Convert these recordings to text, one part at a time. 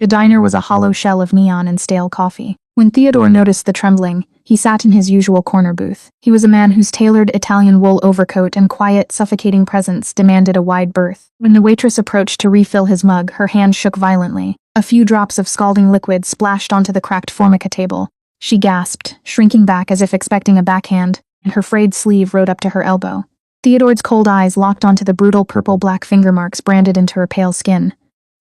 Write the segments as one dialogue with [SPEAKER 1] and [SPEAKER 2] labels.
[SPEAKER 1] The diner was a hollow shell of neon and stale coffee. When Theodore noticed the trembling, he sat in his usual corner booth. He was a man whose tailored Italian wool overcoat and quiet, suffocating presence demanded a wide berth. When the waitress approached to refill his mug, her hand shook violently. A few drops of scalding liquid splashed onto the cracked formica table. She gasped, shrinking back as if expecting a backhand, and her frayed sleeve rode up to her elbow. Theodore's cold eyes locked onto the brutal purple-black finger marks branded into her pale skin.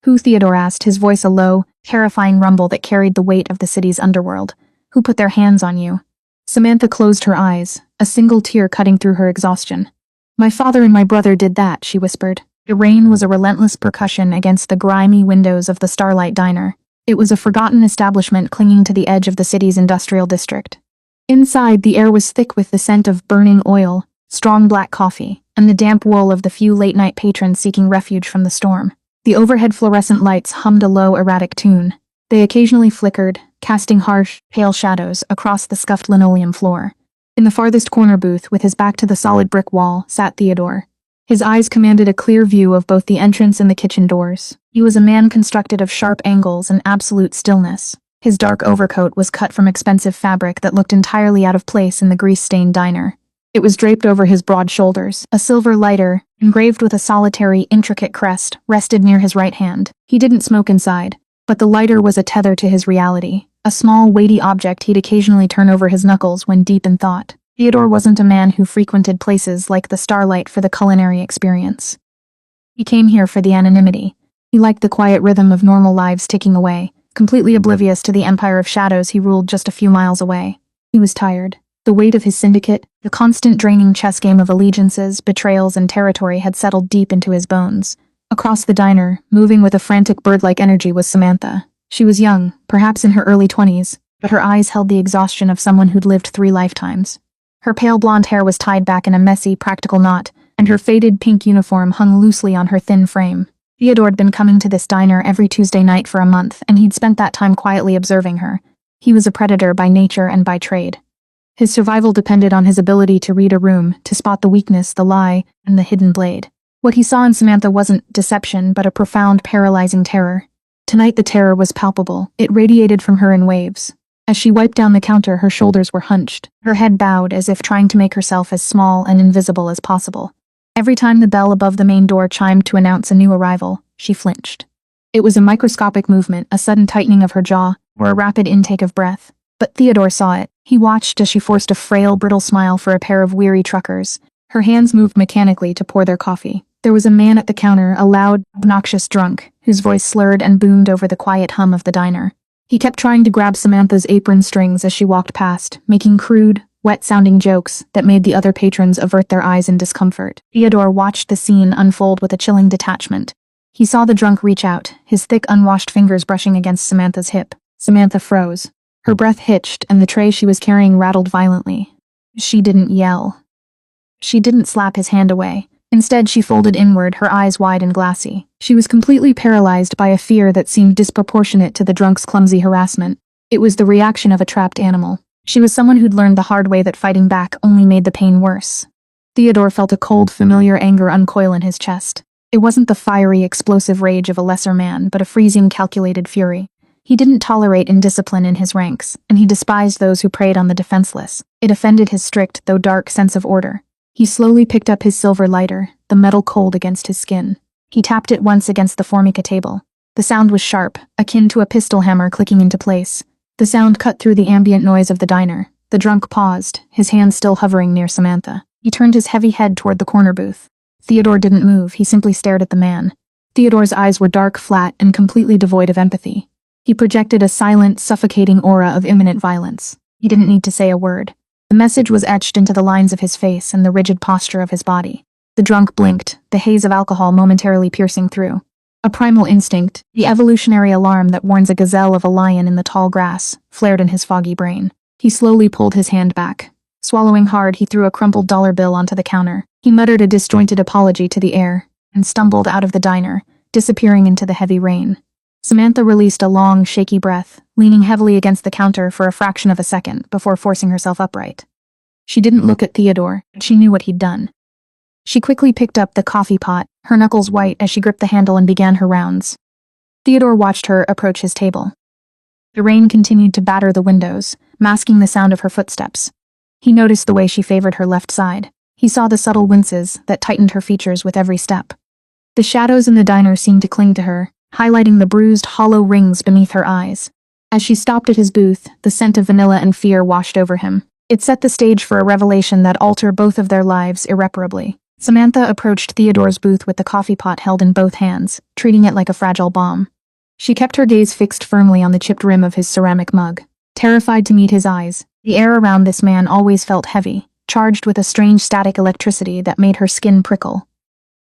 [SPEAKER 1] "Who?" Theodore asked, his voice a low, terrifying rumble that carried the weight of the city's underworld. "Who put their hands on you?" Samantha closed her eyes, a single tear cutting through her exhaustion. "My father and my brother did that," she whispered. The rain was a relentless percussion against the grimy windows of the Starlight Diner. It was a forgotten establishment clinging to the edge of the city's industrial district. Inside, the air was thick with the scent of burning oil, strong black coffee, and the damp wool of the few late-night patrons seeking refuge from the storm. The overhead fluorescent lights hummed a low, erratic tune. They occasionally flickered, casting harsh, pale shadows across the scuffed linoleum floor. In the farthest corner booth, with his back to the solid brick wall, sat Theodore. His eyes commanded a clear view of both the entrance and the kitchen doors. He was a man constructed of sharp angles and absolute stillness. His dark overcoat was cut from expensive fabric that looked entirely out of place in the grease-stained diner. It was draped over his broad shoulders. A silver lighter, engraved with a solitary, intricate crest, rested near his right hand. He didn't smoke inside, but the lighter was a tether to his reality, a small, weighty object he'd occasionally turn over his knuckles when deep in thought. Theodore wasn't a man who frequented places like the Starlight for the culinary experience. He came here for the anonymity. He liked the quiet rhythm of normal lives ticking away, completely oblivious to the empire of shadows he ruled just a few miles away. He was tired. The weight of his syndicate, the constant draining chess game of allegiances, betrayals, and territory had settled deep into his bones. Across the diner, moving with a frantic bird-like energy, was Samantha. She was young, perhaps in her early 20s, but her eyes held the exhaustion of someone who'd lived 3 lifetimes. Her pale blonde hair was tied back in a messy, practical knot, and her faded pink uniform hung loosely on her thin frame. Theodore'd been coming to this diner every Tuesday night for a month, and he'd spent that time quietly observing her. He was a predator by nature and by trade. His survival depended on his ability to read a room, to spot the weakness, the lie, and the hidden blade. What he saw in Samantha wasn't deception, but a profound, paralyzing terror. Tonight the terror was palpable. It radiated from her in waves. As she wiped down the counter, her shoulders were hunched, her head bowed as if trying to make herself as small and invisible as possible. Every time the bell above the main door chimed to announce a new arrival, she flinched. It was a microscopic movement, a sudden tightening of her jaw, or a rapid intake of breath. But Theodore saw it. He watched as she forced a frail, brittle smile for a pair of weary truckers. Her hands moved mechanically to pour their coffee. There was a man at the counter, a loud, obnoxious drunk, whose voice slurred and boomed over the quiet hum of the diner. He kept trying to grab Samantha's apron strings as she walked past, making crude, wet-sounding jokes that made the other patrons avert their eyes in discomfort. Theodore watched the scene unfold with a chilling detachment. He saw the drunk reach out, his thick, unwashed fingers brushing against Samantha's hip. Samantha froze. Her breath hitched, and the tray she was carrying rattled violently. She didn't yell. She didn't slap his hand away. Instead, she folded inward, her eyes wide and glassy. She was completely paralyzed by a fear that seemed disproportionate to the drunk's clumsy harassment. It was the reaction of a trapped animal. She was someone who'd learned the hard way that fighting back only made the pain worse. Theodore felt a cold, familiar anger uncoil in his chest. It wasn't the fiery, explosive rage of a lesser man, but a freezing, calculated fury. He didn't tolerate indiscipline in his ranks, and he despised those who preyed on the defenseless. It offended his strict, though dark, sense of order. He slowly picked up his silver lighter, the metal cold against his skin. He tapped it once against the formica table. The sound was sharp, akin to a pistol hammer clicking into place. The sound cut through the ambient noise of the diner. The drunk paused, his hand still hovering near Samantha. He turned his heavy head toward the corner booth. Theodore didn't move, he simply stared at the man. Theodore's eyes were dark, flat, and completely devoid of empathy. He projected a silent, suffocating aura of imminent violence. He didn't need to say a word. The message was etched into the lines of his face and the rigid posture of his body. The drunk blinked, the haze of alcohol momentarily piercing through. A primal instinct, the evolutionary alarm that warns a gazelle of a lion in the tall grass, flared in his foggy brain. He slowly pulled his hand back. Swallowing hard, he threw a crumpled dollar bill onto the counter. He muttered a disjointed apology to the air, and stumbled out of the diner, disappearing into the heavy rain. Samantha released a long, shaky breath, leaning heavily against the counter for a fraction of a second before forcing herself upright. She didn't look at Theodore, but she knew what he'd done. She quickly picked up the coffee pot, her knuckles white as she gripped the handle and began her rounds. Theodore watched her approach his table. The rain continued to batter the windows, masking the sound of her footsteps. He noticed the way she favored her left side. He saw the subtle winces that tightened her features with every step. The shadows in the diner seemed to cling to her, highlighting the bruised, hollow rings beneath her eyes. As she stopped at his booth, the scent of vanilla and fear washed over him. It set the stage for a revelation that altered both of their lives irreparably. Samantha approached Theodore's booth with the coffee pot held in both hands, treating it like a fragile bomb. She kept her gaze fixed firmly on the chipped rim of his ceramic mug. Terrified to meet his eyes, the air around this man always felt heavy, charged with a strange static electricity that made her skin prickle.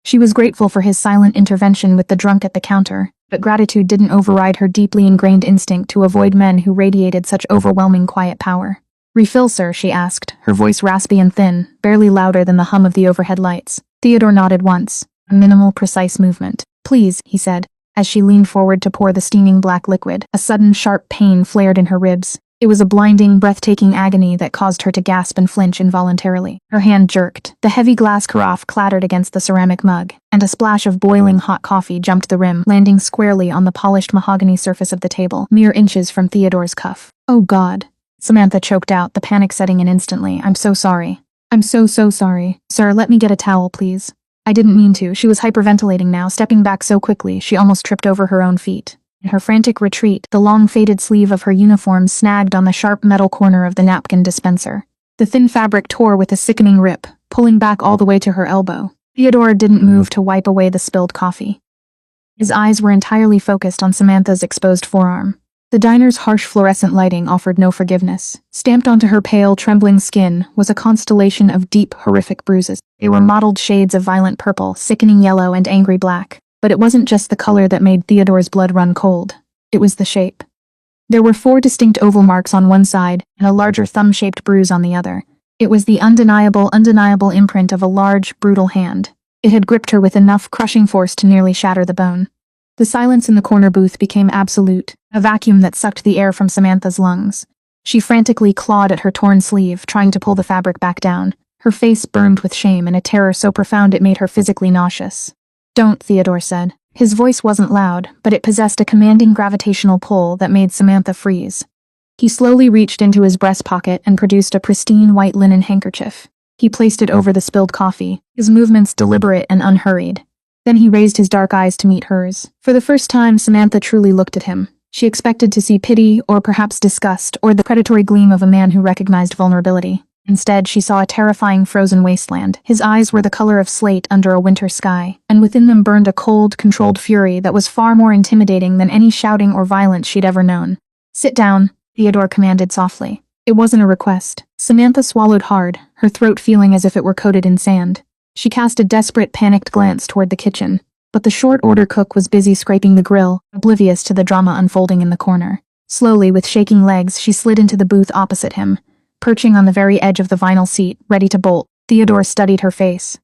[SPEAKER 1] She was grateful for his silent intervention with the drunk at the counter, but gratitude didn't override her deeply ingrained instinct to avoid men who radiated such overwhelming quiet power. "Refill, sir?" she asked, her voice raspy and thin, barely louder than the hum of the overhead lights. Theodore nodded once, a minimal, precise movement. "Please," he said. As she leaned forward to pour the steaming black liquid, a sudden sharp pain flared in her ribs. It was a blinding, breathtaking agony that caused her to gasp and flinch involuntarily. Her hand jerked. The heavy glass carafe clattered against the ceramic mug, and a splash of boiling hot coffee jumped the rim, landing squarely on the polished mahogany surface of the table, mere inches from Theodore's cuff. "Oh God," Samantha choked out, the panic setting in instantly. "I'm so sorry. I'm so sorry. Sir, let me get a towel, please." "I didn't mean to." She was hyperventilating now, stepping back so quickly she almost tripped over her own feet. In her frantic retreat, the long faded sleeve of her uniform snagged on the sharp metal corner of the napkin dispenser. The thin fabric tore with a sickening rip, pulling back all the way to her elbow. Theodore didn't move to wipe away the spilled coffee. His eyes were entirely focused on Samantha's exposed forearm. The diner's harsh fluorescent lighting offered no forgiveness. Stamped onto her pale, trembling skin was a constellation of deep, horrific bruises. They were mottled shades of violent purple, sickening yellow, and angry black. But it wasn't just the color that made Theodore's blood run cold. It was the shape. There were 4 distinct oval marks on one side and a larger thumb-shaped bruise on the other. It was the undeniable imprint of a large, brutal hand. It had gripped her with enough crushing force to nearly shatter the bone. The silence in the corner booth became absolute, a vacuum that sucked the air from Samantha's lungs. She frantically clawed at her torn sleeve, trying to pull the fabric back down. Her face burned with shame and a terror so profound it made her physically nauseous. "Don't," Theodore said. His voice wasn't loud, but it possessed a commanding gravitational pull that made Samantha freeze. He slowly reached into his breast pocket and produced a pristine white linen handkerchief. He placed it over the spilled coffee, his movements deliberate and unhurried. Then he raised his dark eyes to meet hers. For the first time, Samantha truly looked at him. She expected to see pity, or perhaps disgust, or the predatory gleam of a man who recognized vulnerability. Instead, she saw a terrifying frozen wasteland. His eyes were the color of slate under a winter sky, and within them burned a cold, controlled fury that was far more intimidating than any shouting or violence she'd ever known. "Sit down," Theodore commanded softly. It wasn't a request. Samantha swallowed hard, her throat feeling as if it were coated in sand. She cast a desperate, panicked glance toward the kitchen, but the short-order cook was busy scraping the grill, oblivious to the drama unfolding in the corner. Slowly, with shaking legs, she slid into the booth opposite him. Perching on the very edge of the vinyl seat, ready to bolt, Theodore studied her face.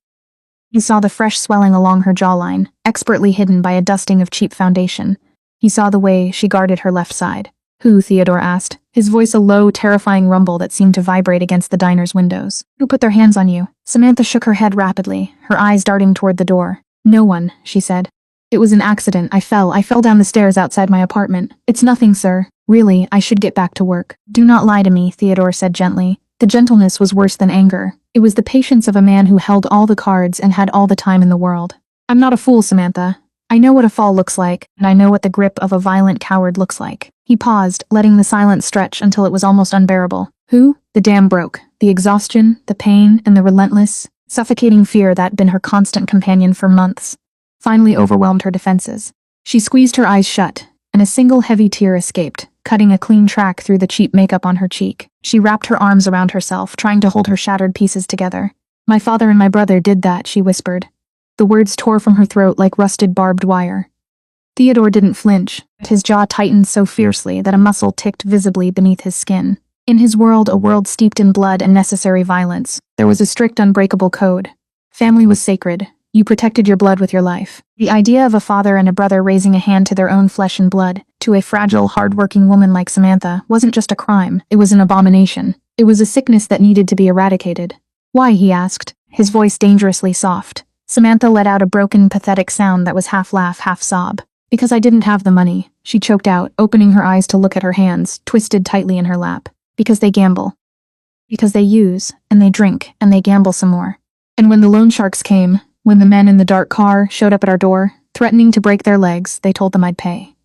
[SPEAKER 1] He saw the fresh swelling along her jawline, expertly hidden by a dusting of cheap foundation. He saw the way she guarded her left side. "Who?" Theodore asked, his voice a low, terrifying rumble that seemed to vibrate against the diner's windows. "Who put their hands on you?" Samantha shook her head rapidly, her eyes darting toward the door. "No one," she said. "It was an accident. I fell down the stairs outside my apartment. It's nothing, sir. Really, I should get back to work." "Do not lie to me," Theodore said gently. The gentleness was worse than anger. It was the patience of a man who held all the cards and had all the time in the world. "I'm not a fool, Samantha. I know what a fall looks like, and I know what the grip of a violent coward looks like." He paused, letting the silence stretch until it was almost unbearable. "Who?" The dam broke. The exhaustion, the pain, and the relentless, suffocating fear that had been her constant companion for months finally overwhelmed her defenses. She squeezed her eyes shut, and a single heavy tear escaped, cutting a clean track through the cheap makeup on her cheek. She wrapped her arms around herself, trying to hold her shattered pieces together. "My father and my brother did that," she whispered. The words tore from her throat like rusted barbed wire. Theodore didn't flinch, but his jaw tightened so fiercely that a muscle ticked visibly beneath his skin. In his world, a world steeped in blood and necessary violence, there was a strict, unbreakable code. Family was sacred. You protected your blood with your life. The idea of a father and a brother raising a hand to their own flesh and blood, to a fragile, hard-working woman like Samantha, wasn't just a crime, it was an abomination. It was a sickness that needed to be eradicated. "Why?" he asked, his voice dangerously soft. Samantha let out a broken, pathetic sound that was half laugh, half sob. Because I didn't have the money, she choked out, opening her eyes to look at her hands, twisted tightly in her lap. Because they gamble. Because they use, and they drink, and they gamble some more. And when the loan sharks came, when the men in the dark car showed up at our door, threatening to break their legs, they told them I'd pay.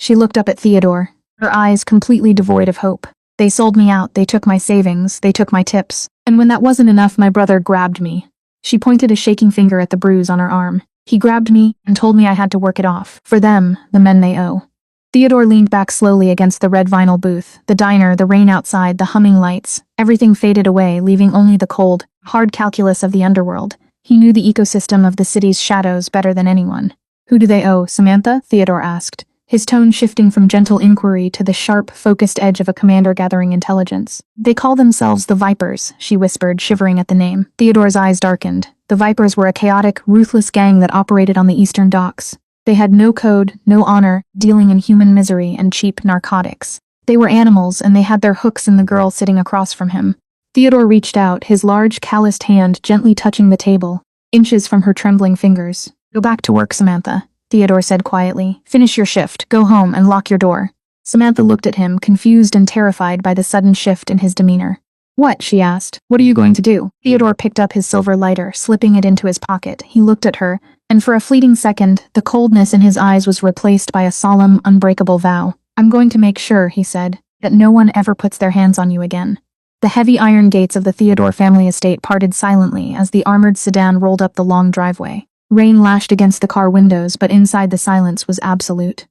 [SPEAKER 1] She looked up at Theodore, her eyes completely devoid of hope. They sold me out, they took my savings, they took my tips. And when that wasn't enough, my brother grabbed me. She pointed a shaking finger at the bruise on her arm. He grabbed me and told me I had to work it off. For them, the men they owe. Theodore leaned back slowly against the red vinyl booth. The diner, the rain outside, the humming lights. Everything faded away, leaving only the cold, hard calculus of the underworld. He knew the ecosystem of the city's shadows better than anyone. Who do they owe, Samantha? Theodore asked, his tone shifting from gentle inquiry to the sharp, focused edge of a commander gathering intelligence. They call themselves the Vipers, she whispered, shivering at the name. Theodore's eyes darkened. The Vipers were a chaotic, ruthless gang that operated on the eastern docks. They had no code, no honor, dealing in human misery and cheap narcotics. They were animals, and they had their hooks in the girl sitting across from him. Theodore reached out, his large, calloused hand gently touching the table, inches from her trembling fingers. Go back to work, Samantha, Theodore said quietly. Finish your shift, go home, and lock your door. Samantha looked at him, confused and terrified by the sudden shift in his demeanor. What? She asked. What are you going to do? Theodore picked up his silver lighter, slipping it into his pocket. He looked at her, and for a fleeting second, the coldness in his eyes was replaced by a solemn, unbreakable vow. I'm going to make sure, he said, that no one ever puts their hands on you again. The heavy iron gates of the Theodore family estate parted silently as the armored sedan rolled up the long driveway. Rain lashed against the car windows, but inside the silence was absolute.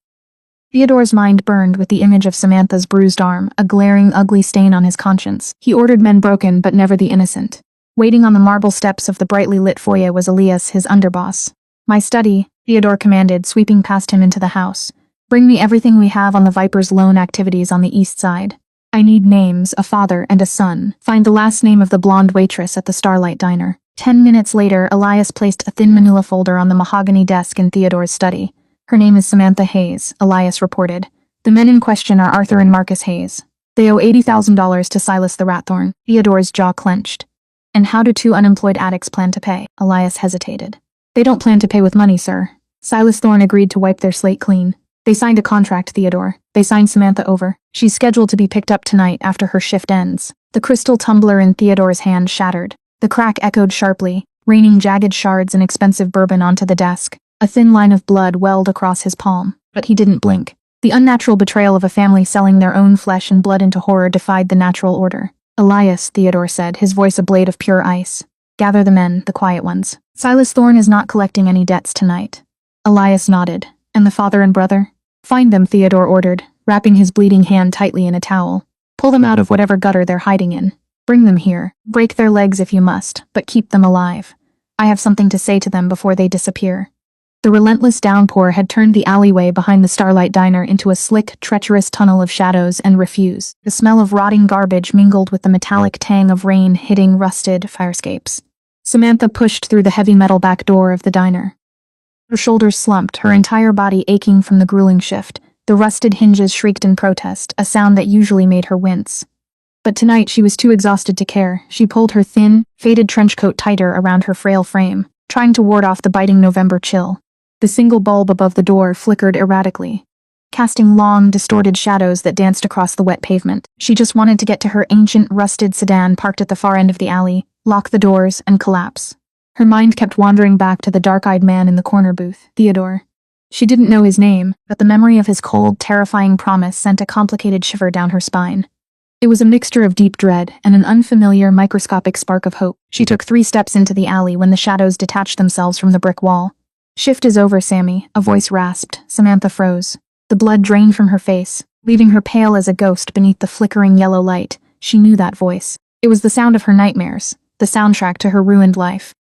[SPEAKER 1] Theodore's mind burned with the image of Samantha's bruised arm, a glaring, ugly stain on his conscience. He ordered men broken, but never the innocent. Waiting on the marble steps of the brightly lit foyer was Elias, his underboss. My study, Theodore commanded, sweeping past him into the house. Bring me everything we have on the Viper's loan activities on the east side. I need names, a father and a son. Find the last name of the blonde waitress at the Starlight Diner. 10 minutes later, Elias placed a thin manila folder on the mahogany desk in Theodore's study. Her name is Samantha Hayes, Elias reported. The men in question are Arthur and Marcus Hayes. They owe $80,000 to Silas the Ratthorn. Theodore's jaw clenched. And how do two unemployed addicts plan to pay? Elias hesitated. They don't plan to pay with money, sir. Silas Thorne agreed to wipe their slate clean. They signed a contract, Theodore. They signed Samantha over. She's scheduled to be picked up tonight after her shift ends. The crystal tumbler in Theodore's hand shattered. The crack echoed sharply, raining jagged shards and expensive bourbon onto the desk. A thin line of blood welled across his palm, but he didn't blink. The unnatural betrayal of a family selling their own flesh and blood into horror defied the natural order. Elias, Theodore said, his voice a blade of pure ice. Gather the men, the quiet ones. Silas Thorne is not collecting any debts tonight. Elias nodded. And the father and brother? Find them, Theodore ordered, wrapping his bleeding hand tightly in a towel. Pull them out of whatever gutter they're hiding in. Bring them here. Break their legs if you must, but keep them alive. I have something to say to them before they disappear. The relentless downpour had turned the alleyway behind the Starlight Diner into a slick, treacherous tunnel of shadows and refuse. The smell of rotting garbage mingled with the metallic tang of rain hitting rusted firescapes. Samantha pushed through the heavy metal back door of the diner. Her shoulders slumped, her entire body aching from the grueling shift. The rusted hinges shrieked in protest, a sound that usually made her wince. But tonight she was too exhausted to care. She pulled her thin, faded trench coat tighter around her frail frame, trying to ward off the biting November chill. The single bulb above the door flickered erratically, casting long, distorted shadows that danced across the wet pavement. She just wanted to get to her ancient, rusted sedan parked at the far end of the alley, lock the doors, and collapse. Her mind kept wandering back to the dark-eyed man in the corner booth, Theodore. She didn't know his name, but the memory of his cold, terrifying promise sent a complicated shiver down her spine. It was a mixture of deep dread and an unfamiliar, microscopic spark of hope. She took 3 steps into the alley when the shadows detached themselves from the brick wall. Shift is over, Sammy, a voice rasped. Samantha froze. The blood drained from her face, leaving her pale as a ghost beneath the flickering yellow light. She knew that voice. It was the sound of her nightmares, the soundtrack to her ruined life.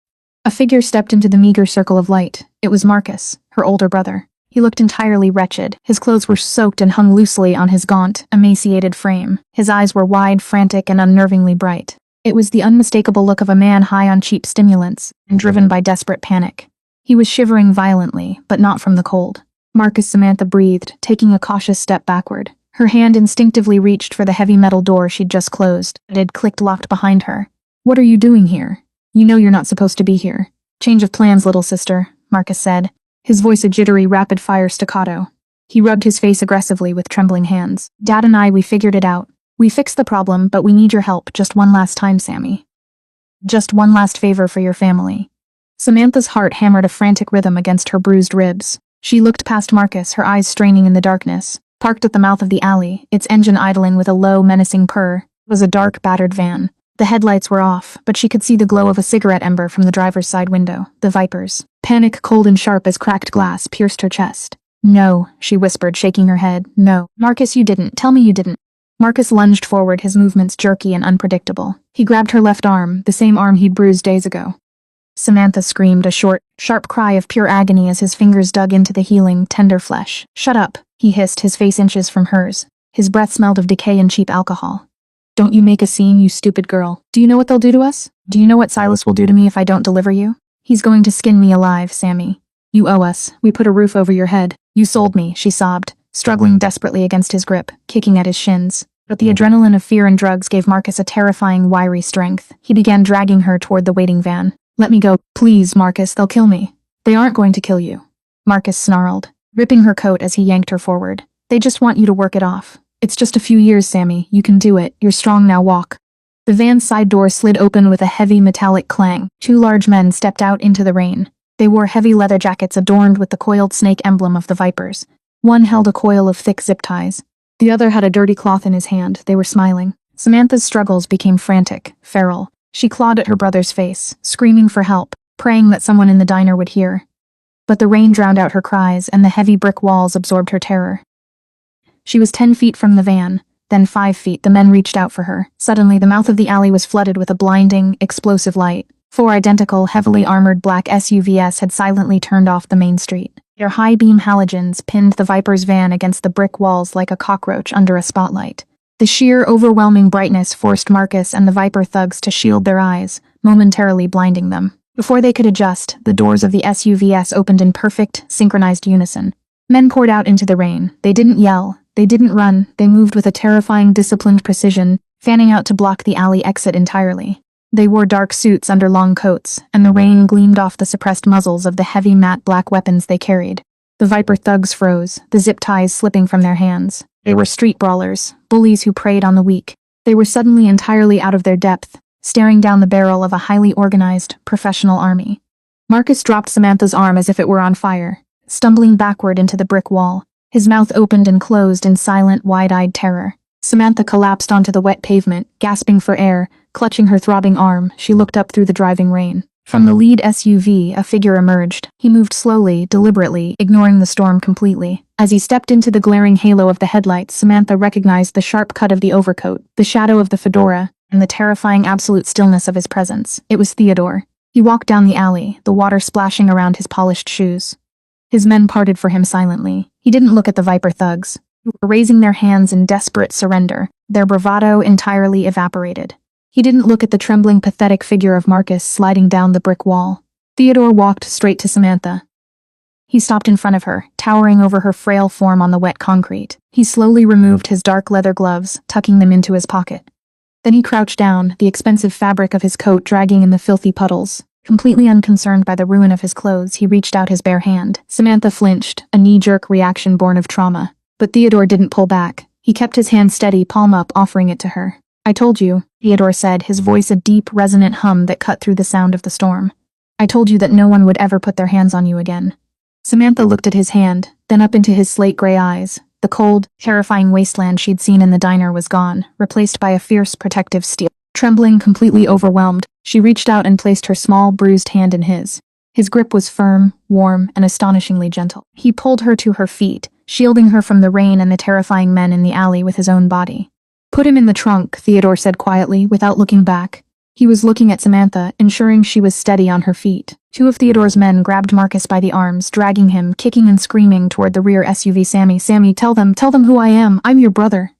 [SPEAKER 1] A figure stepped into the meager circle of light. It was Marcus, her older brother. He looked entirely wretched. His clothes were soaked and hung loosely on his gaunt, emaciated frame. His eyes were wide, frantic, and unnervingly bright. It was the unmistakable look of a man high on cheap stimulants and driven by desperate panic. He was shivering violently, but not from the cold. Marcus, Samantha breathed, taking a cautious step backward. Her hand instinctively reached for the heavy metal door she'd just closed, but it had clicked locked behind her. What are you doing here? You know you're not supposed to be here. Change of plans, little sister, Marcus said. his voice a jittery, rapid-fire staccato. He rubbed his face aggressively with trembling hands. Dad and we figured it out. We fixed the problem, but we need your help just one last time, Sammy. Just one last favor for your family. Samantha's heart hammered a frantic rhythm against her bruised ribs. She looked past Marcus, her eyes straining in the darkness. Parked at the mouth of the alley, its engine idling with a low, menacing purr, was a dark, battered van. The headlights were off, but she could see the glow of a cigarette ember from the driver's side window. The Vipers. Panic, cold and sharp as cracked glass, pierced her chest. No, she whispered, shaking her head. No. Marcus, you didn't. Tell me you didn't. Marcus lunged forward, his movements jerky and unpredictable. He grabbed her left arm, the same arm he'd bruised days ago. Samantha screamed, a short, sharp cry of pure agony as his fingers dug into the healing, tender flesh. Shut up, he hissed, his face inches from hers. His breath smelled of decay and cheap alcohol. Don't you make a scene, you stupid girl. Do you know what they'll do to us? Do you know what Silas will do to me if I don't deliver you? He's going to skin me alive, Sammy. You owe us. We put a roof over your head. You sold me, she sobbed, struggling desperately against his grip, kicking at his shins. But the adrenaline of fear and drugs gave Marcus a terrifying, wiry strength. He began dragging her toward the waiting van. Let me go. Please, Marcus, they'll kill me. They aren't going to kill you. Marcus snarled, ripping her coat as he yanked her forward. They just want you to work it off. It's just a few years, Sammy. You can do it. You're strong now, walk. The van's side door slid open with a heavy metallic clang. Two large men stepped out into the rain. They wore heavy leather jackets adorned with the coiled snake emblem of the Vipers. One held a coil of thick zip ties. The other had a dirty cloth in his hand. They were smiling. Samantha's struggles became frantic, feral. She clawed at her brother's face, screaming for help, praying that someone in the diner would hear. But the rain drowned out her cries, and the heavy brick walls absorbed her terror. She was 10 feet from the van, then 5 feet. The men reached out for her. Suddenly, the mouth of the alley was flooded with a blinding, explosive light. 4 identical, heavily armored black SUVs had silently turned off the main street. Their high-beam halogens pinned the Viper's van against the brick walls like a cockroach under a spotlight. The sheer, overwhelming brightness forced Marcus and the Viper thugs to shield their eyes, momentarily blinding them. Before they could adjust, the doors of the SUVs opened in perfect, synchronized unison. Men poured out into the rain. They didn't yell. They didn't run. They moved with a terrifying, disciplined precision, fanning out to block the alley exit entirely. They wore dark suits under long coats, and the rain gleamed off the suppressed muzzles of the heavy matte black weapons they carried. The Viper thugs froze, the zip ties slipping from their hands. They were street brawlers, bullies who preyed on the weak. They were suddenly entirely out of their depth, staring down the barrel of a highly organized, professional army. Marcus dropped Samantha's arm as if it were on fire, stumbling backward into the brick wall. His mouth opened and closed in silent, wide-eyed terror. Samantha collapsed onto the wet pavement, gasping for air. Clutching her throbbing arm, she looked up through the driving rain. From the lead SUV, a figure emerged. He moved slowly, deliberately, ignoring the storm completely. As he stepped into the glaring halo of the headlights, Samantha recognized the sharp cut of the overcoat, the shadow of the fedora, and the terrifying absolute stillness of his presence. It was Theodore. He walked down the alley, the water splashing around his polished shoes. His men parted for him silently. He didn't look at the Viper thugs, who were raising their hands in desperate surrender, their bravado entirely evaporated. He didn't look at the trembling, pathetic figure of Marcus sliding down the brick wall. Theodore walked straight to Samantha. He stopped in front of her, towering over her frail form on the wet concrete. He slowly removed his dark leather gloves, tucking them into his pocket. Then he crouched down, the expensive fabric of his coat dragging in the filthy puddles. Completely unconcerned by the ruin of his clothes, he reached out his bare hand. Samantha flinched, a knee-jerk reaction born of trauma. But Theodore didn't pull back. He kept his hand steady, palm up, offering it to her. I told you, Theodore said, his voice a deep, resonant hum that cut through the sound of the storm. I told you that no one would ever put their hands on you again. Samantha looked at his hand, then up into his slate-gray eyes. The cold, terrifying wasteland she'd seen in the diner was gone, replaced by a fierce, protective steel. Trembling, completely overwhelmed, she reached out and placed her small, bruised hand in his. His grip was firm, warm, and astonishingly gentle. He pulled her to her feet, shielding her from the rain and the terrifying men in the alley with his own body. Put him in the trunk, Theodore said quietly, without looking back. He was looking at Samantha, ensuring she was steady on her feet. 2 of Theodore's men grabbed Marcus by the arms, dragging him, kicking and screaming toward the rear SUV. Sammy, tell them who I am. I'm your brother.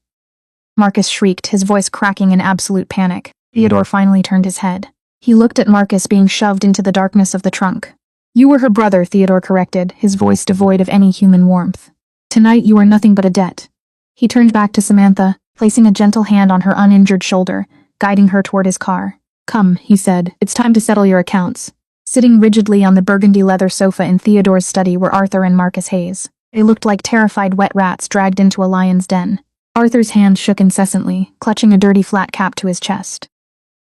[SPEAKER 1] Marcus shrieked, his voice cracking in absolute panic. Theodore finally turned his head. He looked at Marcus being shoved into the darkness of the trunk. You were her brother, Theodore corrected, his voice devoid of any human warmth. Tonight you are nothing but a debt. He turned back to Samantha, placing a gentle hand on her uninjured shoulder, guiding her toward his car. Come, he said, it's time to settle your accounts. Sitting rigidly on the burgundy leather sofa in Theodore's study were Arthur and Marcus Hayes. They looked like terrified wet rats dragged into a lion's den. Arthur's hand shook incessantly, clutching a dirty flat cap to his chest.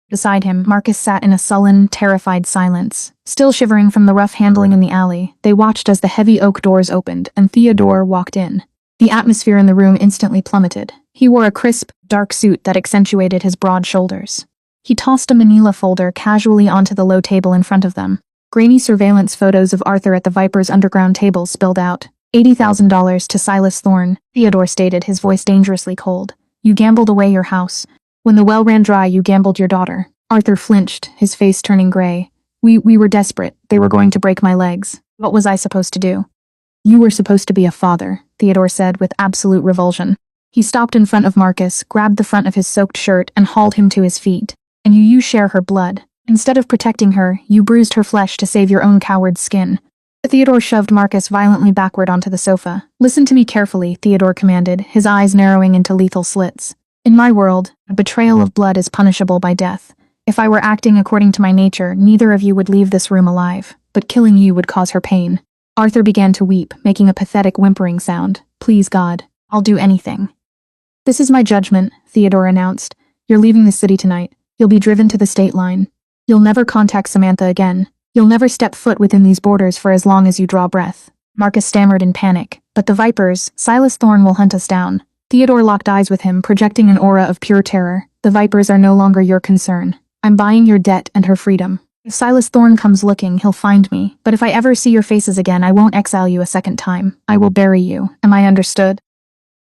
[SPEAKER 1] Beside him, Marcus sat in a sullen, terrified silence. Still shivering from the rough handling in the alley, they watched as the heavy oak doors opened and Theodore walked in. The atmosphere in the room instantly plummeted. He wore a crisp, dark suit that accentuated his broad shoulders. He tossed a manila folder casually onto the low table in front of them. Grainy surveillance photos of Arthur at the Viper's underground table spilled out. $80,000 to Silas Thorne, Theodore stated, his voice dangerously cold. You gambled away your house. When the well ran dry, you gambled your daughter. Arthur flinched, his face turning gray. We were desperate. They were going to break my legs. What was I supposed to do? You were supposed to be a father, Theodore said with absolute revulsion. He stopped in front of Marcus, grabbed the front of his soaked shirt, and hauled him to his feet. And you share her blood. Instead of protecting her, you bruised her flesh to save your own coward skin. Theodore shoved Marcus violently backward onto the sofa. Listen to me carefully, Theodore commanded, his eyes narrowing into lethal slits. In my world, a betrayal of blood is punishable by death. If I were acting according to my nature, neither of you would leave this room alive, but killing you would cause her pain. Arthur began to weep, making a pathetic whimpering sound. Please, God, I'll do anything. This is my judgment, Theodore announced. You're leaving the city tonight. You'll be driven to the state line. You'll never contact Samantha again. You'll never step foot within these borders for as long as you draw breath. Marcus stammered in panic. But the Vipers, Silas Thorne will hunt us down. Theodore locked eyes with him, projecting an aura of pure terror. The Vipers are no longer your concern. I'm buying your debt and her freedom. If Silas Thorne comes looking, he'll find me. But if I ever see your faces again, I won't exile you a second time. I will bury you. Am I understood?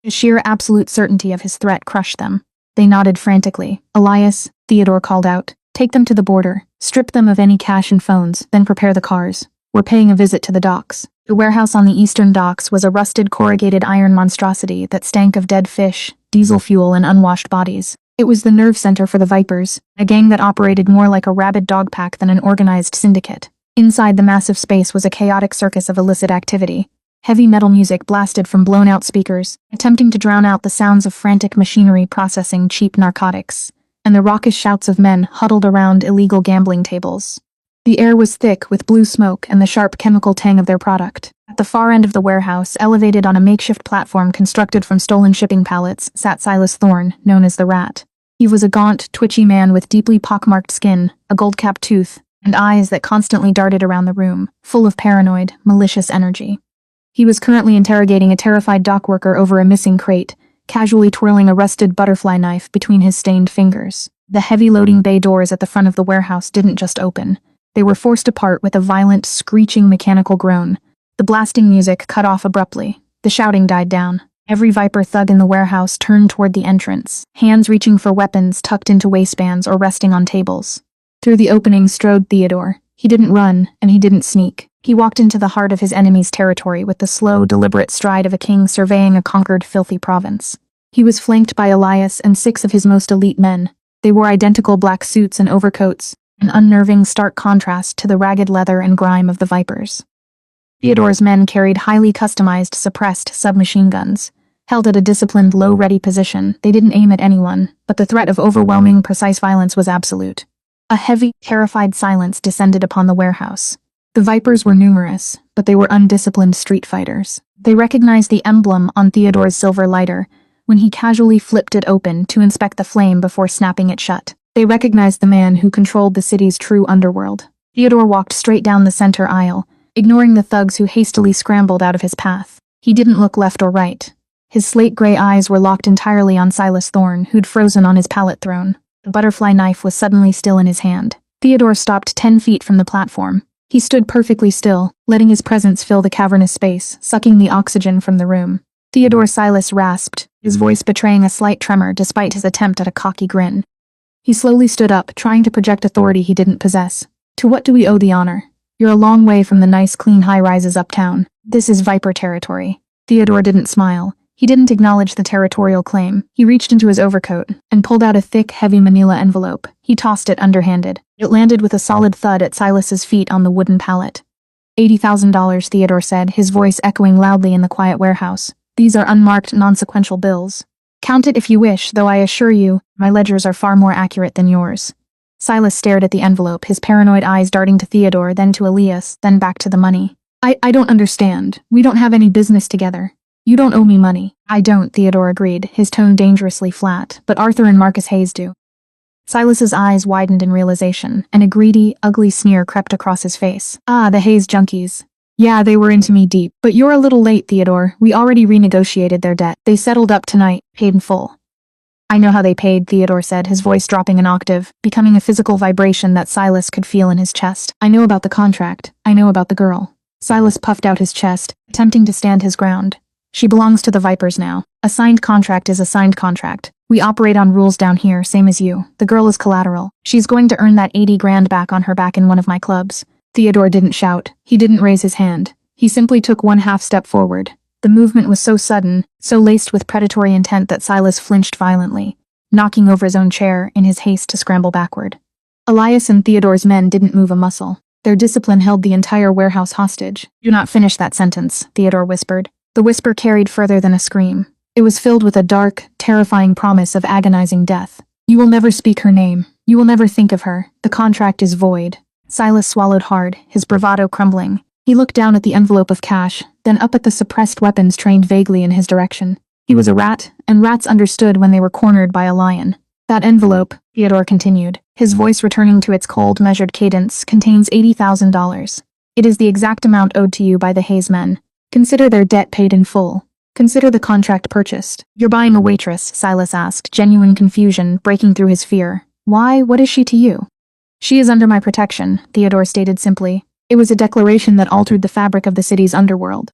[SPEAKER 1] The sheer absolute certainty of his threat crushed them. They nodded frantically. Elias, Theodore called out. Take them to the border. Strip them of any cash and phones, then prepare the cars. We're paying a visit to the docks. The warehouse on the eastern docks was a rusted corrugated iron monstrosity that stank of dead fish, diesel fuel, and unwashed bodies. It was the nerve center for the Vipers, a gang that operated more like a rabid dog pack than an organized syndicate. Inside the massive space was a chaotic circus of illicit activity. Heavy metal music blasted from blown-out speakers, attempting to drown out the sounds of frantic machinery processing cheap narcotics, and the raucous shouts of men huddled around illegal gambling tables. The air was thick with blue smoke and the sharp chemical tang of their product. At the far end of the warehouse, elevated on a makeshift platform constructed from stolen shipping pallets, sat Silas Thorne, known as the Rat. He was a gaunt, twitchy man with deeply pockmarked skin, a gold-capped tooth, and eyes that constantly darted around the room, full of paranoid, malicious energy. He was currently interrogating a terrified dock worker over a missing crate, casually twirling a rusted butterfly knife between his stained fingers. The heavy loading bay doors at the front of the warehouse didn't just open. They were forced apart with a violent, screeching mechanical groan. The blasting music cut off abruptly. The shouting died down. Every Viper thug in the warehouse turned toward the entrance, hands reaching for weapons tucked into waistbands or resting on tables. Through the opening strode Theodore. He didn't run, and he didn't sneak. He walked into the heart of his enemy's territory with the slow, deliberate stride of a king surveying a conquered, filthy province. He was flanked by Elias and 6 of his most elite men. They wore identical black suits and overcoats, an unnerving, stark contrast to the ragged leather and grime of the Vipers. Theodore's men carried highly customized, suppressed submachine guns. Held at a disciplined, low-ready position, they didn't aim at anyone, but the threat of overwhelming, precise violence was absolute. A heavy, terrified silence descended upon the warehouse. The Vipers were numerous, but they were undisciplined street fighters. They recognized the emblem on Theodore's silver lighter when he casually flipped it open to inspect the flame before snapping it shut. They recognized the man who controlled the city's true underworld. Theodore walked straight down the center aisle, ignoring the thugs who hastily scrambled out of his path. He didn't look left or right. His slate-gray eyes were locked entirely on Silas Thorne, who'd frozen on his pallet throne. The butterfly knife was suddenly still in his hand. Theodore stopped 10 feet from the platform. He stood perfectly still, letting his presence fill the cavernous space, sucking the oxygen from the room. Theodore Silas rasped, his voice betraying a slight tremor despite his attempt at a cocky grin. He slowly stood up, trying to project authority he didn't possess. To what do we owe the honor? You're a long way from the nice, clean high-rises uptown. This is Viper territory. Theodore didn't smile. He didn't acknowledge the territorial claim. He reached into his overcoat and pulled out a thick, heavy manila envelope. He tossed it underhanded. It landed with a solid thud at Silas's feet on the wooden pallet. $80,000, Theodore said, his voice echoing loudly in the quiet warehouse. These are unmarked, non-sequential bills. Count it if you wish, though I assure you, my ledgers are far more accurate than yours. Silas stared at the envelope, his paranoid eyes darting to Theodore, then to Elias, then back to the money. I don't understand. We don't have any business together. You don't owe me money. I don't, Theodore agreed, his tone dangerously flat, but Arthur and Marcus Hayes do. Silas's eyes widened in realization, and a greedy, ugly sneer crept across his face. Ah, the Hayes junkies. Yeah, they were into me deep. But you're a little late, Theodore. We already renegotiated their debt. They settled up tonight, paid in full. I know how they paid, Theodore said, his voice dropping an octave, becoming a physical vibration that Silas could feel in his chest. I know about the contract. I know about the girl. Silas puffed out his chest, attempting to stand his ground. She belongs to the Vipers now. A signed contract is a signed contract. We operate on rules down here, same as you. The girl is collateral. She's going to earn that 80 grand back on her back in one of my clubs. Theodore didn't shout. He didn't raise his hand. He simply took one half step forward. The movement was so sudden, so laced with predatory intent that Silas flinched violently, knocking over his own chair in his haste to scramble backward. Elias and Theodore's men didn't move a muscle. Their discipline held the entire warehouse hostage. Do not finish that sentence, Theodore whispered. The whisper carried further than a scream. It was filled with a dark, terrifying promise of agonizing death. You will never speak her name. You will never think of her. The contract is void. Silas swallowed hard, his bravado crumbling. He looked down at the envelope of cash, then up at the suppressed weapons trained vaguely in his direction. He was a rat, and rats understood when they were cornered by a lion. That envelope, Theodore continued, his voice returning to its cold, measured cadence, contains $80,000. It is the exact amount owed to you by the Hayes men. Consider their debt paid in full. Consider the contract purchased. You're buying a waitress, Silas asked, genuine confusion breaking through his fear. Why? What is she to you? She is under my protection, Theodore stated simply. It was a declaration that altered the fabric of the city's underworld.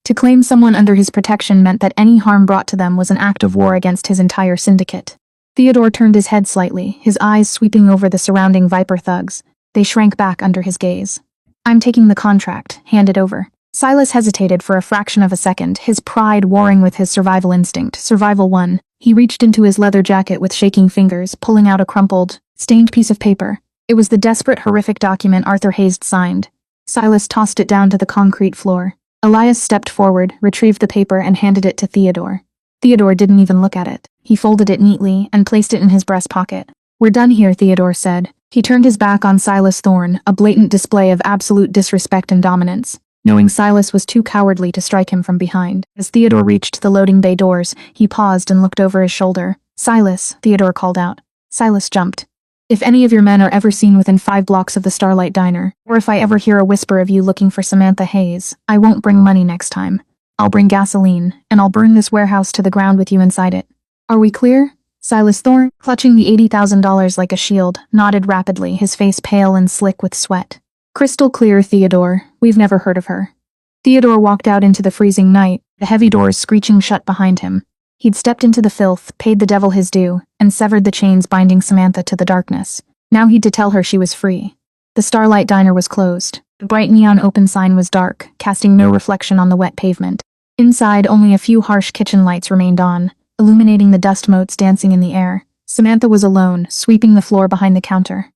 [SPEAKER 1] To claim someone under his protection meant that any harm brought to them was an act of war against his entire syndicate. Theodore turned his head slightly, his eyes sweeping over the surrounding Viper thugs. They shrank back under his gaze. I'm taking the contract. Hand it over. Silas hesitated for a fraction of a second, his pride warring with his survival instinct. Survival won. He reached into his leather jacket with shaking fingers, pulling out a crumpled, stained piece of paper. It was the desperate, horrific document Arthur Hayes signed. Silas tossed it down to the concrete floor. Elias stepped forward, retrieved the paper, and handed it to Theodore. Theodore didn't even look at it. He folded it neatly and placed it in his breast pocket. We're done here, Theodore said. He turned his back on Silas Thorne, a blatant display of absolute disrespect and dominance. Knowing Silas was too cowardly to strike him from behind. As Theodore reached the loading bay doors, he paused and looked over his shoulder. Silas, Theodore called out. Silas jumped. If any of your men are ever seen within 5 blocks of the Starlight Diner, or if I ever hear a whisper of you looking for Samantha Hayes, I won't bring money next time. I'll bring gasoline, and I'll burn this warehouse to the ground with you inside it. Are we clear? Silas Thorne, clutching the $80,000 like a shield, nodded rapidly, his face pale and slick with sweat. Crystal clear, Theodore. We've never heard of her. Theodore walked out into the freezing night, the heavy doors screeching shut behind him. He'd stepped into the filth, paid the devil his due, and severed the chains binding Samantha to the darkness. Now he'd to tell her she was free. The Starlight Diner was closed. The bright neon open sign was dark, casting no reflection on the wet pavement. Inside, only a few harsh kitchen lights remained on, illuminating the dust motes dancing in the air. Samantha was alone, sweeping the floor behind the counter.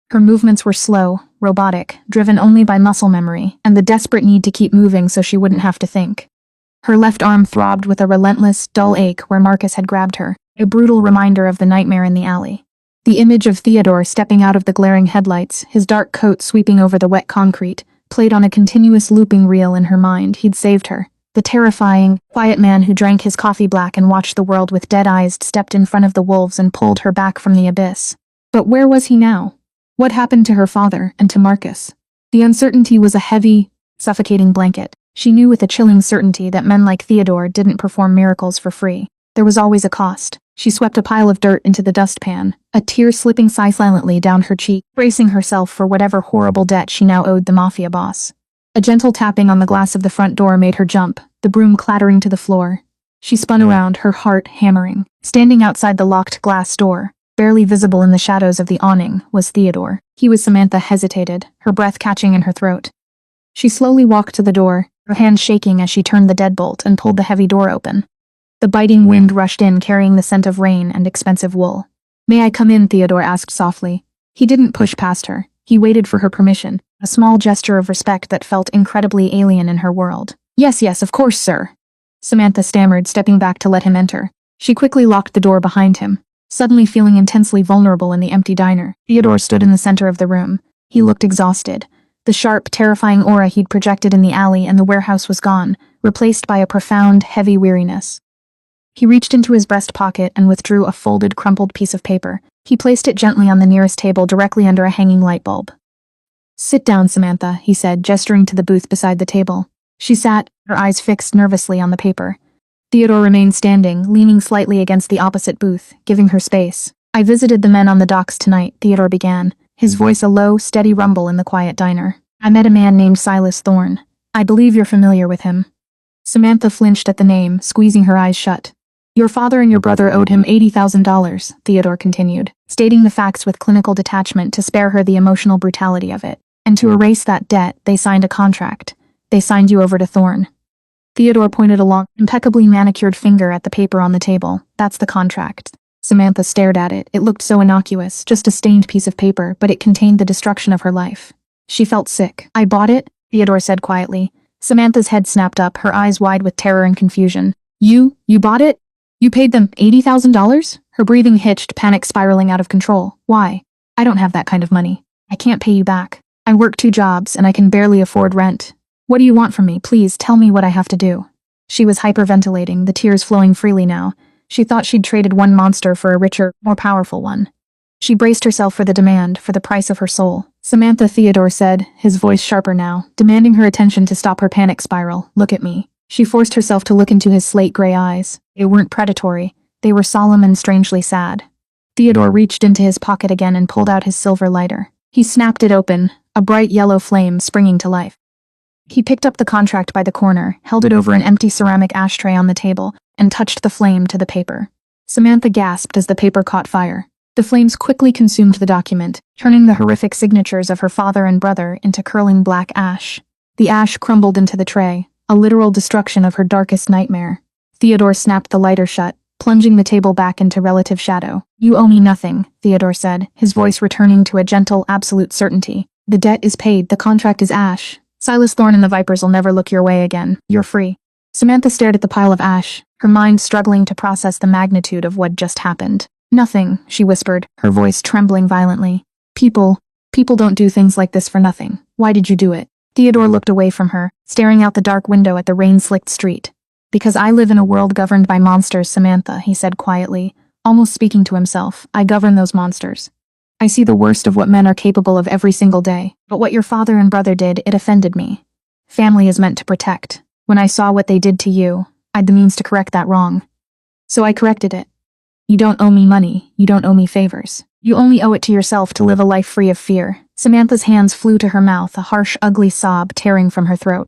[SPEAKER 1] Her movements were slow, robotic, driven only by muscle memory, and the desperate need to keep moving so she wouldn't have to think. Her left arm throbbed with a relentless, dull ache where Marcus had grabbed her, a brutal reminder of the nightmare in the alley. The image of Theodore stepping out of the glaring headlights, his dark coat sweeping over the wet concrete, played on a continuous looping reel in her mind. He'd saved her. The terrifying, quiet man who drank his coffee black and watched the world with dead eyes stepped in front of the wolves and pulled her back from the abyss. But where was he now? What happened to her father and to Marcus? The uncertainty was a heavy, suffocating blanket. She knew with a chilling certainty that men like Theodore didn't perform miracles for free. There was always a cost. She swept a pile of dirt into the dustpan, a tear slipping silently down her cheek, bracing herself for whatever horrible debt she now owed the mafia boss. A gentle tapping on the glass of the front door made her jump, the broom clattering to the floor. She spun around, her heart hammering. Standing outside the locked glass door, barely visible in the shadows of the awning, was Theodore. He was Samantha hesitated, her breath catching in her throat. She slowly walked to the door, her hand shaking as she turned the deadbolt and pulled the heavy door open. The biting wind rushed in, carrying the scent of rain and expensive wool. May I come in? Theodore asked softly. He didn't push past her. He waited for her permission, a small gesture of respect that felt incredibly alien in her world. Yes, of course, sir. Samantha stammered, stepping back to let him enter. She quickly locked the door behind him. Suddenly feeling intensely vulnerable in the empty diner, Theodore stood in the center of the room. He looked exhausted. The sharp, terrifying aura he'd projected in the alley and the warehouse was gone, replaced by a profound, heavy weariness. He reached into his breast pocket and withdrew a folded, crumpled piece of paper. He placed it gently on the nearest table directly under a hanging light bulb. "Sit down, Samantha," he said, gesturing to the booth beside the table. She sat, her eyes fixed nervously on the paper. Theodore remained standing, leaning slightly against the opposite booth, giving her space. "I visited the men on the docks tonight," Theodore began, his voice a low, steady rumble in the quiet diner. "I met a man named Silas Thorne. I believe you're familiar with him." Samantha flinched at the name, squeezing her eyes shut. "Your father and your brother owed him $80,000, Theodore continued, stating the facts with clinical detachment to spare her the emotional brutality of it. "And to erase that debt, they signed a contract. They signed you over to Thorne." Theodore pointed a long, impeccably manicured finger at the paper on the table. "That's the contract." Samantha stared at it. It looked so innocuous, just a stained piece of paper, but it contained the destruction of her life. She felt sick. "I bought it," Theodore said quietly. Samantha's head snapped up, her eyes wide with terror and confusion. You bought it? You paid them $80,000? Her breathing hitched, panic spiraling out of control. "Why? I don't have that kind of money. I can't pay you back. I work 2 jobs and I can barely afford rent. What do you want from me? Please tell me what I have to do." She was hyperventilating, the tears flowing freely now. She thought she'd traded one monster for a richer, more powerful one. She braced herself for the demand, for the price of her soul. "Samantha," Theodore said, his voice sharper now, demanding her attention to stop her panic spiral. "Look at me." She forced herself to look into his slate-gray eyes. They weren't predatory. They were solemn and strangely sad. Theodore reached into his pocket again and pulled out his silver lighter. He snapped it open, a bright yellow flame springing to life. He picked up the contract by the corner, held it over an empty ceramic ashtray on the table, and touched the flame to the paper. Samantha gasped as the paper caught fire. The flames quickly consumed the document, turning the horrific signatures of her father and brother into curling black ash. The ash crumbled into the tray, a literal destruction of her darkest nightmare. Theodore snapped the lighter shut, plunging the table back into relative shadow. "You owe me nothing," Theodore said, his voice returning to a gentle, absolute certainty. "The debt is paid, the contract is ash. Silas Thorne and the Vipers will never look your way again. You're free." Samantha stared at the pile of ash, her mind struggling to process the magnitude of what just happened. "Nothing," she whispered, her voice trembling violently. People don't do things like this for nothing. Why did you do it?" Theodore looked away from her, staring out the dark window at the rain-slicked street. "Because I live in a world governed by monsters, Samantha," he said quietly, almost speaking to himself. "I govern those monsters. I see the worst of what men are capable of every single day. But what your father and brother did, it offended me. Family is meant to protect. When I saw what they did to you, I'd the means to correct that wrong. So I corrected it. You don't owe me money. You don't owe me favors. You only owe it to yourself to live a life free of fear." Samantha's hands flew to her mouth, a harsh, ugly sob tearing from her throat.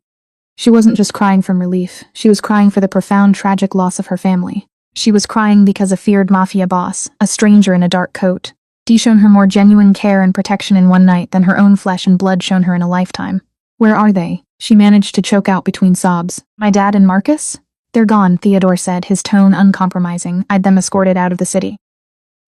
[SPEAKER 1] She wasn't just crying from relief. She was crying for the profound, tragic loss of her family. She was crying because a feared mafia boss, a stranger in a dark coat, had shown her more genuine care and protection in one night than her own flesh and blood shown her in a lifetime. "Where are they?" she managed to choke out between sobs. "My dad and Marcus?" "They're gone," Theodore said, his tone uncompromising. "I'd them escorted out of the city.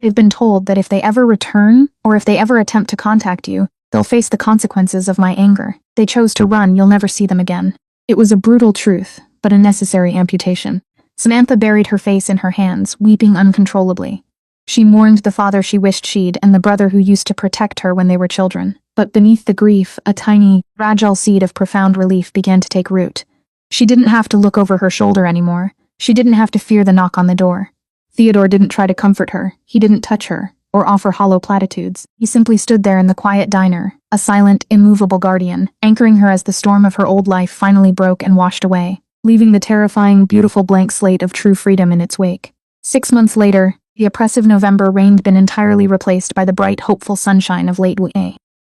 [SPEAKER 1] They've been told that if they ever return, or if they ever attempt to contact you, they'll face the consequences of my anger. They chose to run, you'll never see them again." It was a brutal truth, but a necessary amputation. Samantha buried her face in her hands, weeping uncontrollably. She mourned the father she wished she'd and the brother who used to protect her when they were children. But beneath the grief, a tiny, fragile seed of profound relief began to take root. She didn't have to look over her shoulder anymore. She didn't have to fear the knock on the door. Theodore didn't try to comfort her. He didn't touch her, or offer hollow platitudes. He simply stood there in the quiet diner, a silent, immovable guardian, anchoring her as the storm of her old life finally broke and washed away, leaving the terrifying, beautiful blank slate of true freedom in its wake. 6 months later, the oppressive November rain had been entirely replaced by the bright, hopeful sunshine of late May.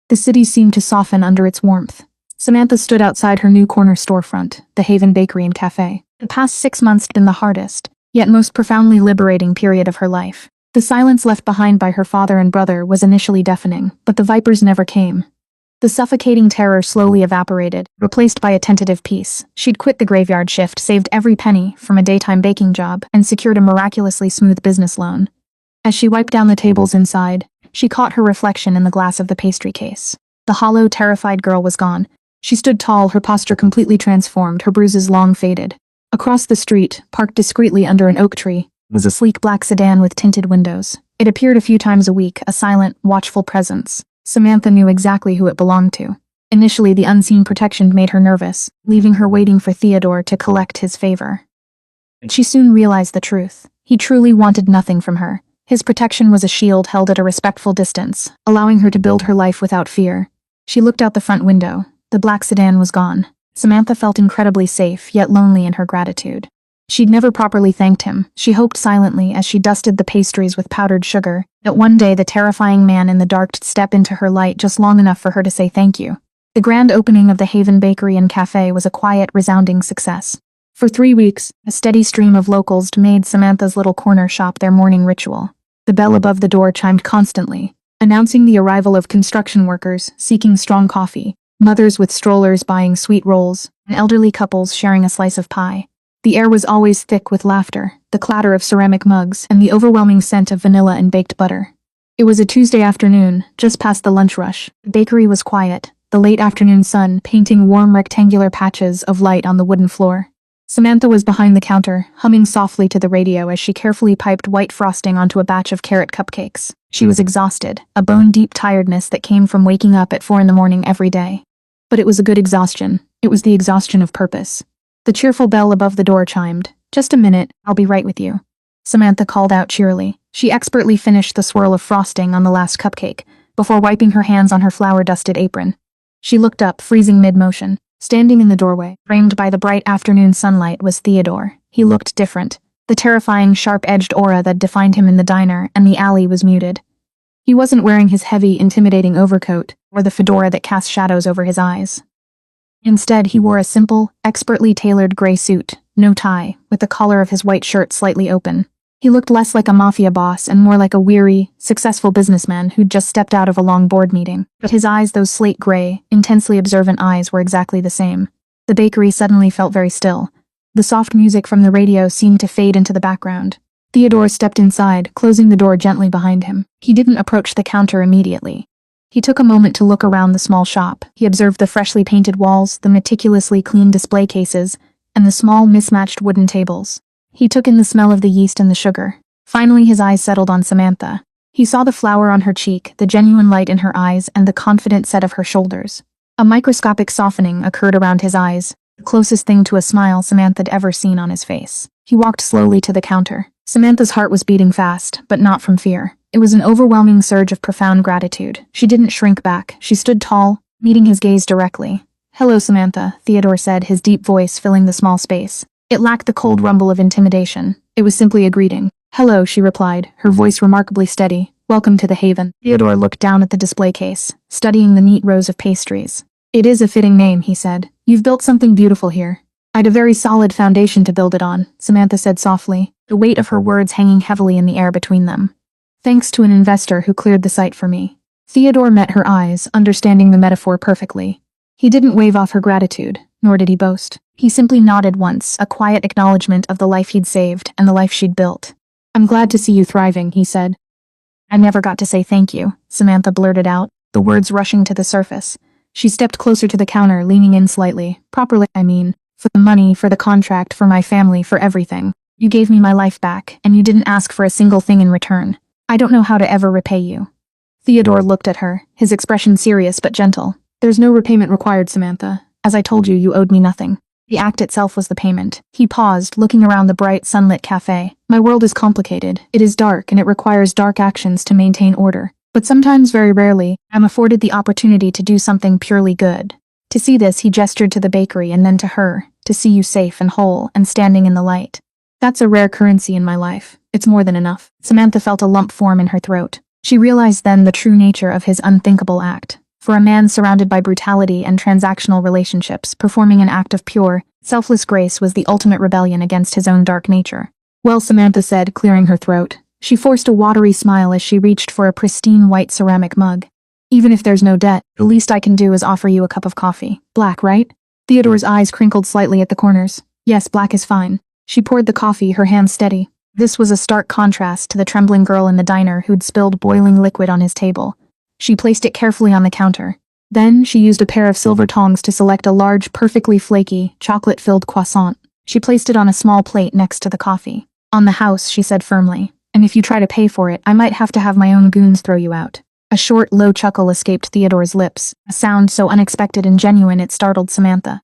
[SPEAKER 1] The city seemed to soften under its warmth. Samantha stood outside her new corner storefront, the Haven Bakery and Cafe. The past 6 months had been the hardest, yet most profoundly liberating period of her life. The silence left behind by her father and brother was initially deafening, but the Vipers never came. The suffocating terror slowly evaporated, replaced by a tentative peace. She'd quit the graveyard shift, saved every penny from a daytime baking job, and secured a miraculously smooth business loan. As she wiped down the tables inside, she caught her reflection in the glass of the pastry case. The hollow, terrified girl was gone. She stood tall, her posture completely transformed, her bruises long faded. Across the street, parked discreetly under an oak tree, was a sleek black sedan with tinted windows. It appeared a few times a week, a silent, watchful presence. Samantha knew exactly who it belonged to. Initially, the unseen protection made her nervous, leaving her waiting for Theodore to collect his favor. She soon realized the truth. He truly wanted nothing from her. His protection was a shield held at a respectful distance, allowing her to build her life without fear. She looked out the front window. The black sedan was gone. Samantha felt incredibly safe, yet lonely in her gratitude. She'd never properly thanked him. She hoped silently as she dusted the pastries with powdered sugar that one day the terrifying man in the dark'd step into her light just long enough for her to say thank you. The grand opening of the Haven Bakery and Cafe was a quiet, resounding success. For 3 weeks, a steady stream of locals made Samantha's little corner shop their morning ritual. The bell above the door chimed constantly, announcing the arrival of construction workers seeking strong coffee, mothers with strollers buying sweet rolls, and elderly couples sharing a slice of pie. The air was always thick with laughter, the clatter of ceramic mugs, and the overwhelming scent of vanilla and baked butter. It was a Tuesday afternoon, just past the lunch rush. The bakery was quiet, the late afternoon sun painting warm rectangular patches of light on the wooden floor. Samantha was behind the counter, humming softly to the radio as she carefully piped white frosting onto a batch of carrot cupcakes. She was exhausted, a bone-deep tiredness that came from waking up at 4 a.m. every day. But it was a good exhaustion. It was the exhaustion of purpose. The cheerful bell above the door chimed. "Just a minute, I'll be right with you," Samantha called out cheerily. She expertly finished the swirl of frosting on the last cupcake, before wiping her hands on her flour-dusted apron. She looked up, freezing mid-motion. Standing in the doorway, framed by the bright afternoon sunlight, was Theodore. He looked different. The terrifying, sharp-edged aura that defined him in the diner and the alley was muted. He wasn't wearing his heavy, intimidating overcoat, or the fedora that cast shadows over his eyes. Instead, he wore a simple, expertly tailored gray suit, no tie, with the collar of his white shirt slightly open. He looked less like a mafia boss and more like a weary, successful businessman who'd just stepped out of a long board meeting. But his eyes, those slate gray, intensely observant eyes, were exactly the same. The bakery suddenly felt very still. The soft music from the radio seemed to fade into the background. Theodore stepped inside, closing the door gently behind him. He didn't approach the counter immediately. He took a moment to look around the small shop. He observed the freshly painted walls, the meticulously cleaned display cases, and the small, mismatched wooden tables. He took in the smell of the yeast and the sugar. Finally, his eyes settled on Samantha. He saw the flower on her cheek, the genuine light in her eyes, and the confident set of her shoulders. A microscopic softening occurred around his eyes, the closest thing to a smile Samantha'd ever seen on his face. He walked slowly to the counter. Samantha's heart was beating fast, but not from fear. It was an overwhelming surge of profound gratitude. She didn't shrink back. She stood tall, meeting his gaze directly. "Hello, Samantha," Theodore said, his deep voice filling the small space. It lacked the cold rumble of intimidation. It was simply a greeting. "Hello," she replied, her voice remarkably steady. "Welcome to the Haven." Theodore looked down at the display case, studying the neat rows of pastries. "It is a fitting name," he said. "You've built something beautiful here." "I'd a very solid foundation to build it on," Samantha said softly, the weight of her words hanging heavily in the air between them. "Thanks to an investor who cleared the site for me." Theodore met her eyes, understanding the metaphor perfectly. He didn't wave off her gratitude, nor did he boast. He simply nodded once, a quiet acknowledgement of the life he'd saved and the life she'd built. "I'm glad to see you thriving," he said. "I never got to say thank you," Samantha blurted out, the words rushing to the surface. She stepped closer to the counter, leaning in slightly. "Properly, I mean. For the money, for the contract, for my family, for everything. You gave me my life back, and you didn't ask for a single thing in return. I don't know how to ever repay you." Theodore looked at her, his expression serious but gentle. "There's no repayment required, Samantha. As I told you, you owed me nothing. The act itself was the payment." He paused, looking around the bright, sunlit cafe. "My world is complicated. It is dark, and it requires dark actions to maintain order. But sometimes, very rarely, I'm afforded the opportunity to do something purely good. To see this," he gestured to the bakery and then to her, "to see you safe and whole and standing in the light. That's a rare currency in my life. It's more than enough." Samantha felt a lump form in her throat. She realized then the true nature of his unthinkable act. For a man surrounded by brutality and transactional relationships, performing an act of pure, selfless grace was the ultimate rebellion against his own dark nature. "Well," Samantha said, clearing her throat. She forced a watery smile as she reached for a pristine white ceramic mug. "Even if there's no debt, the least I can do is offer you a cup of coffee. Black, right?" Theodore's eyes crinkled slightly at the corners. "Yes, black is fine." She poured the coffee, her hands steady. This was a stark contrast to the trembling girl in the diner who'd spilled boiling liquid on his table. She placed it carefully on the counter. Then she used a pair of silver tongs to select a large, perfectly flaky, chocolate-filled croissant. She placed it on a small plate next to the coffee. "On the house," she said firmly. And if you try to pay for it, I might have to have my own goons throw you out. A short, low chuckle escaped Theodore's lips, a sound so unexpected and genuine it startled Samantha.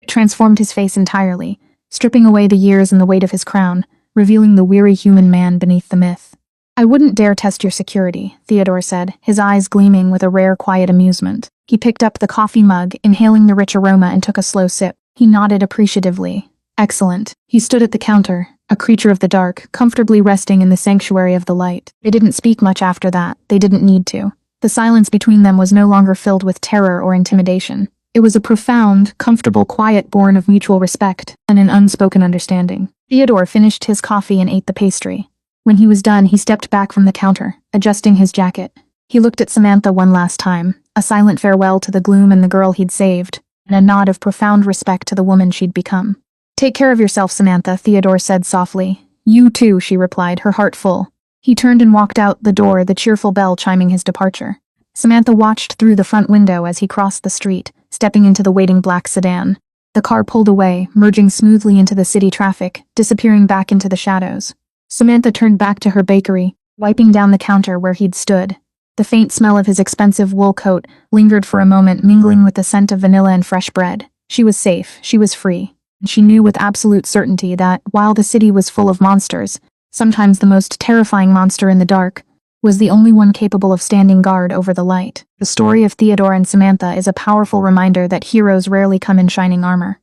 [SPEAKER 1] It transformed his face entirely, stripping away the years and the weight of his crown, revealing the weary human man beneath the myth. I wouldn't dare test your security, Theodore said, his eyes gleaming with a rare quiet amusement. He picked up the coffee mug, inhaling the rich aroma, and took a slow sip. He nodded appreciatively. Excellent. He stood at the counter, a creature of the dark, comfortably resting in the sanctuary of the light. They didn't speak much after that. They didn't need to. The silence between them was no longer filled with terror or intimidation. It was a profound, comfortable quiet born of mutual respect and an unspoken understanding. Theodore finished his coffee and ate the pastry. When he was done, he stepped back from the counter, adjusting his jacket. He looked at Samantha one last time, a silent farewell to the gloom and the girl he'd saved, and a nod of profound respect to the woman she'd become. Take care of yourself, Samantha, Theodore said softly. You too, she replied, her heart full. He turned and walked out the door, the cheerful bell chiming his departure. Samantha watched through the front window as he crossed the street, stepping into the waiting black sedan. The car pulled away, merging smoothly into the city traffic, disappearing back into the shadows. Samantha turned back to her bakery, wiping down the counter where he'd stood. The faint smell of his expensive wool coat lingered for a moment, mingling with the scent of vanilla and fresh bread. She was safe, she was free. And she knew with absolute certainty that, while the city was full of monsters, sometimes the most terrifying monster in the dark was the only one capable of standing guard over the light. The story of Theodore and Samantha is a powerful reminder that heroes rarely come in shining armor.